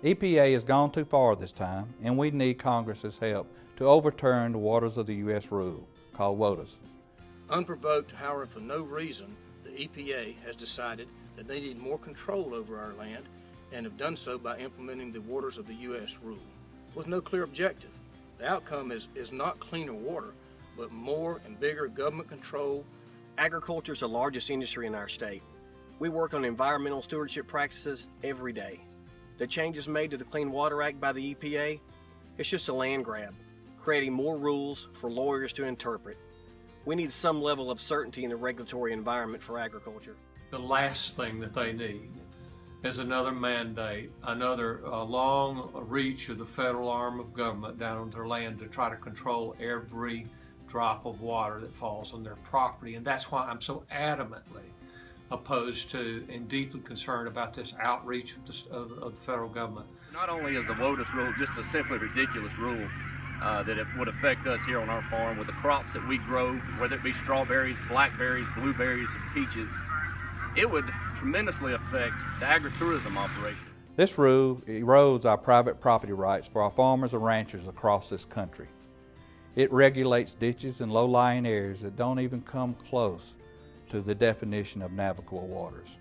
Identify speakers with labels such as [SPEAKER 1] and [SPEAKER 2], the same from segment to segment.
[SPEAKER 1] EPA has gone too far this time, and we need Congress's help to overturn the Waters of the U.S. rule, called WOTUS.
[SPEAKER 2] Unprovoked, however, for no reason, the EPA has decided that they need more control over our land and have done so by implementing the Waters of the U.S. rule with no clear objective. The outcome is not cleaner water, but more and bigger government control.
[SPEAKER 3] Agriculture is the largest industry in our state. We work on environmental stewardship practices every day. The changes made to the Clean Water Act by the EPA, it's just a land grab, creating more rules for lawyers to interpret. We need some level of certainty in the regulatory environment for agriculture.
[SPEAKER 4] The last thing that they need is another mandate, another long reach of the federal arm of government down on their land to try to control every drop of water that falls on their property. And that's why I'm so adamantly opposed to and deeply concerned about this outreach of the federal government.
[SPEAKER 5] Not only is the WOTUS rule just a simply ridiculous rule that it would affect us here on our farm with the crops that we grow, whether it be strawberries, blackberries, blueberries, peaches, it would tremendously affect the agritourism operation.
[SPEAKER 1] This rule erodes our private property rights for our farmers and ranchers across this country. It regulates ditches and low-lying areas that don't even come close to the definition of navigable waters.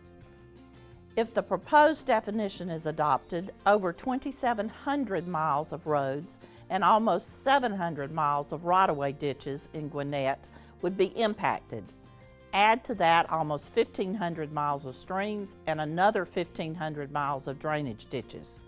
[SPEAKER 6] If the proposed definition is adopted, over 2,700 miles of roads and almost 700 miles of right-of-way ditches in Gwinnett would be impacted. Add to that almost 1,500 miles of streams and another 1,500 miles of drainage ditches.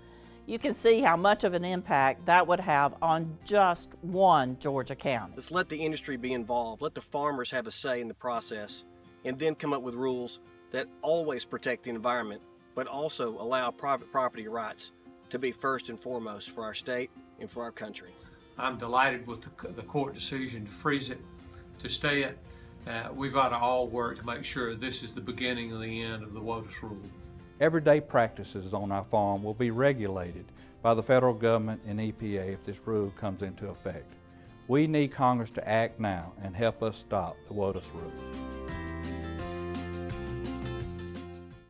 [SPEAKER 6] You can see how much of an impact that would have on just one Georgia county.
[SPEAKER 3] Let's let the industry be involved, let the farmers have a say in the process, and then come up with rules that always protect the environment, but also allow private property rights to be first and foremost for our state and for our country.
[SPEAKER 4] I'm delighted with the court decision to freeze it, to stay it. We've got to all work to make sure this is the beginning of the end of the WOTUS rule.
[SPEAKER 1] Everyday practices on our farm will be regulated by the federal government and EPA if this rule comes into effect. We need Congress to act now and help us stop the WOTUS rule.